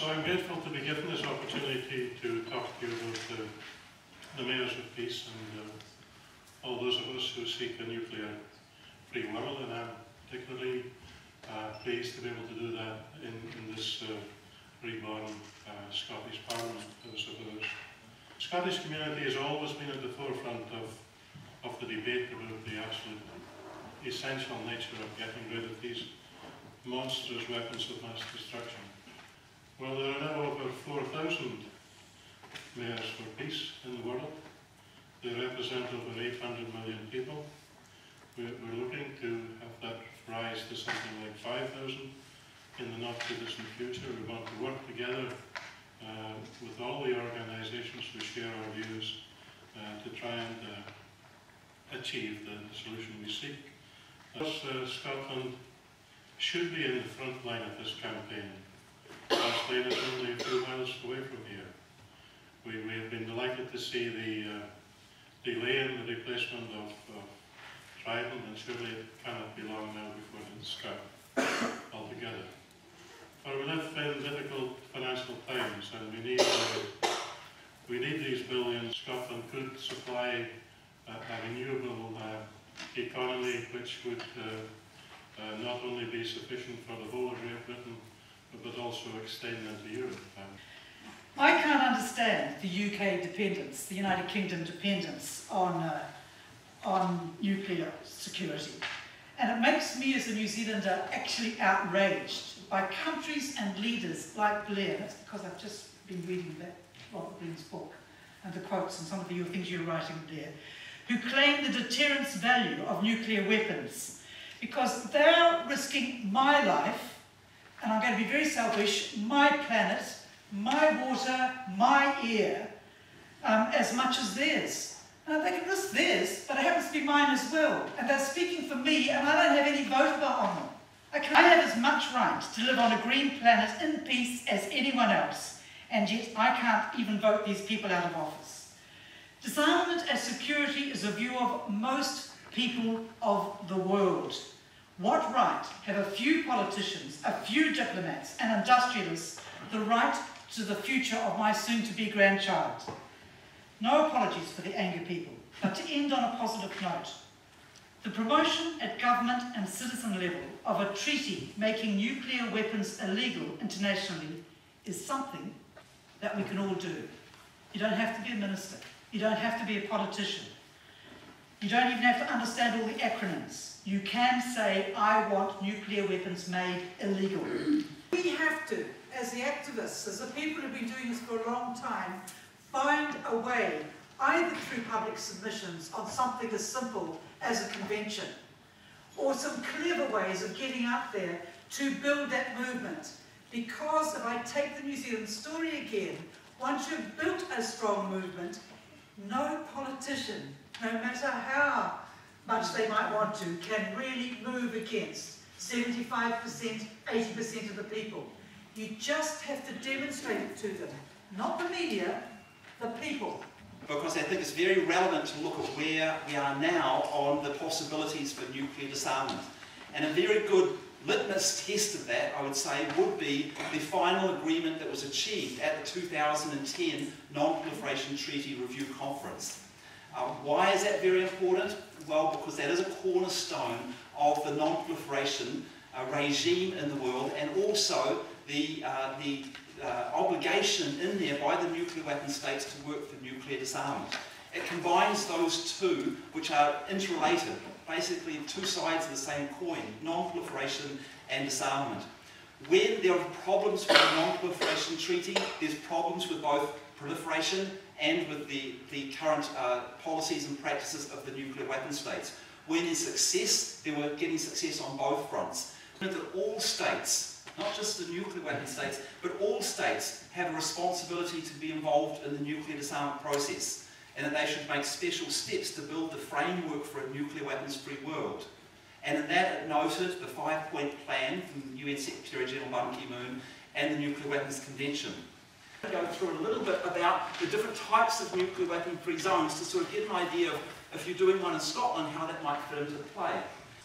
So I'm grateful to be given this opportunity to talk to you about the Mayors of Peace and all those of us who seek a nuclear-free world, and I'm particularly pleased to be able to do that in this reborn Scottish Parliament, I suppose. The Scottish community has always been at the forefront of the debate about the absolute essential nature of getting rid of these monstrous weapons of mass destruction. Well, there are now over 4,000 mayors for peace in the world. They represent over 800 million people. We're looking to have that rise to something like 5,000 in the not-too-distant future. We want to work together with all the organisations who share our views to try and achieve the solution we seek. Scotland should be in the front line of this campaign. Glasgow is only a few miles away from here. We have been delighted to see the delay in the replacement of Trident, and surely it cannot be long now before it's scrapped altogether. For we live in difficult financial times, and we need these billions. Scotland could supply a renewable economy which would not only be sufficient for the whole of Great Britain, but also extend into Europe. I can't understand the UK dependence, the United Kingdom dependence on nuclear security. And it makes me as a New Zealander actually outraged by countries and leaders like Blair. That's because I've just been reading that Robert Blaine's book and the quotes and some of the things you're writing there, who claim the deterrence value of nuclear weapons because they're risking my life, and I'm going to be very selfish, my planet, my water, my air, as much as theirs. Now, they can risk theirs, but it happens to be mine as well. And they're speaking for me, and I don't have any vote on them. I have as much right to live on a green planet in peace as anyone else, and yet I can't even vote these people out of office. Disarmament as security is a view of most people of the world. What right have a few politicians, a few diplomats and industrialists the right to the future of my soon-to-be grandchild? No apologies for the angry people, but to end on a positive note. The promotion at government and citizen level of a treaty making nuclear weapons illegal internationally is something that we can all do. You don't have to be a minister. You don't have to be a politician. You don't even have to understand all the acronyms. You can say, I want nuclear weapons made illegal. We have to, as the activists, as the people who've been doing this for a long time, find a way, either through public submissions on something as simple as a convention, or some clever ways of getting out there to build that movement. Because if I take the New Zealand story again, once you've built a strong movement, no politician, no matter how much they might want to, can really move against 75%, 80% of the people. You just have to demonstrate it to them. Not the media, the people. Because I think it's very relevant to look at where we are now on the possibilities for nuclear disarmament. And a very good litmus test of that, I would say, would be the final agreement that was achieved at the 2010 Non-Proliferation Treaty Review Conference. Why is that very important? Well, because that is a cornerstone of the non-proliferation regime in the world, and also the obligation in there by the nuclear weapon states to work for nuclear disarmament. It combines those two, which are interrelated, basically two sides of the same coin, non-proliferation and disarmament. When there are problems with the non-proliferation treaty, there's problems with both proliferation and with the current policies and practices of the nuclear weapon states. When there's success, they were getting success on both fronts. That all states, not just the nuclear weapon states, but all states have a responsibility to be involved in the nuclear disarmament process, and that they should make special steps to build the framework for a nuclear weapons-free world. And in that it noted the 5-point plan from UN Secretary General Ban Ki-moon and the Nuclear Weapons Convention. I'll go through a little bit about the different types of nuclear weapon-free zones to sort of get an idea of, if you're doing one in Scotland, how that might fit into play.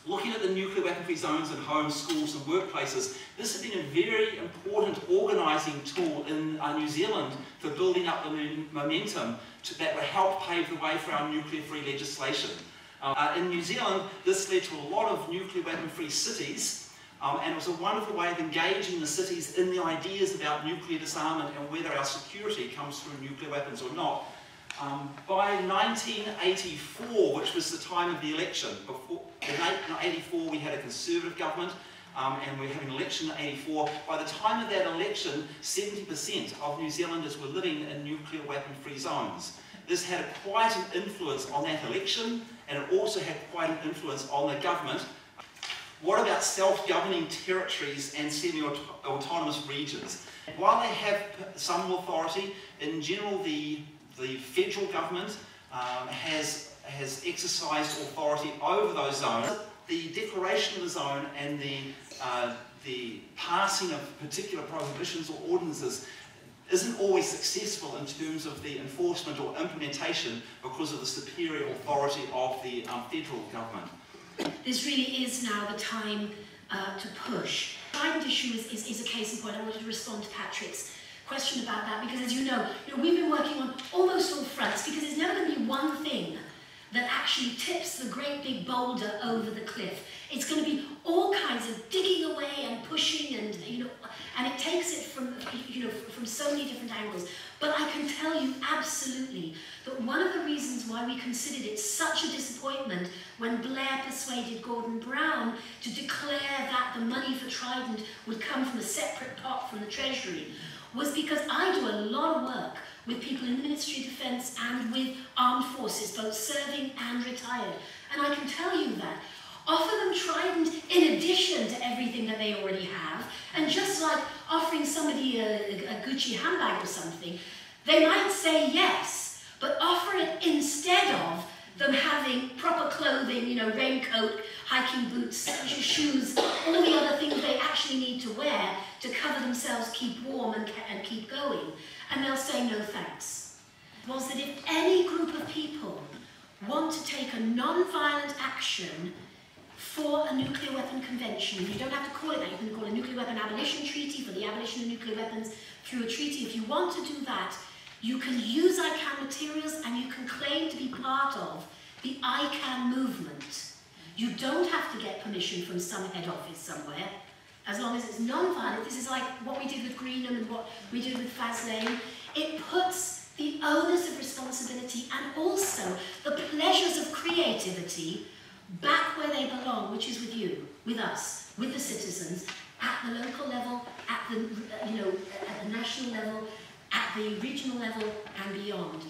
Looking at the nuclear weapon-free zones in homes, schools and workplaces, this has been a very important organising tool in New Zealand for building up the momentum that will help pave the way for our nuclear-free legislation. In New Zealand, this led to a lot of nuclear weapon-free cities, and it was a wonderful way of engaging the cities in the ideas about nuclear disarmament and whether our security comes through nuclear weapons or not. By 1984, which was the time of the election, in 1984 we had a Conservative government, and we're having an election in 1984. By the time of that election, 70% of New Zealanders were living in nuclear weapon-free zones. This had quite an influence on that election, and it also had quite an influence on the government. What about self-governing territories and semi-autonomous regions? While they have some authority, in general the federal government has exercised authority over those zones. The declaration of the zone and the passing of particular prohibitions or ordinances isn't always successful in terms of the enforcement or implementation because of the superior authority of the federal government. This really is now the time to push. The trident issue is a case in point. I wanted to respond to Patrick's question about that because, as you know, we've been working on almost all fronts because there's never going to be one thing that actually tips the great big boulder over the cliff. It's going to be all kinds of digging away and pushing, and and it takes it from from so many different angles. But I can tell you absolutely that one of the reasons why we considered it such a disappointment when Blair persuaded Gordon Brown to declare that the money for Trident would come from a separate pot from the Treasury was because I do a lot of work with people in the Ministry of Defence and with armed forces, both serving and retired. And I can tell you that offer them Trident in addition to everything that they already have, and just like offering somebody a Gucci handbag or something, they might say yes, but offer it instead of them having proper clothing, raincoat, hiking boots, shoes, all the other things they actually need to wear to cover themselves, keep warm and keep going. And they'll say no thanks. Was that if any group of people want to take a non-violent action for a nuclear weapon convention, you don't have to call it that, you can call it a nuclear weapon abolition treaty for the abolition of nuclear weapons through a treaty. If you want to do that, you can use ICAN materials and you can claim to be part of the ICAN movement. You don't have to get permission from some head office somewhere, as long as it's non-violent. This is like what we did with Greenham and what we did with Faslane. It puts the onus of responsibility and also the pleasures of creativity back where they belong, which is with you, with us, with the citizens, at the local level, at the, at the national level, at the regional level and beyond.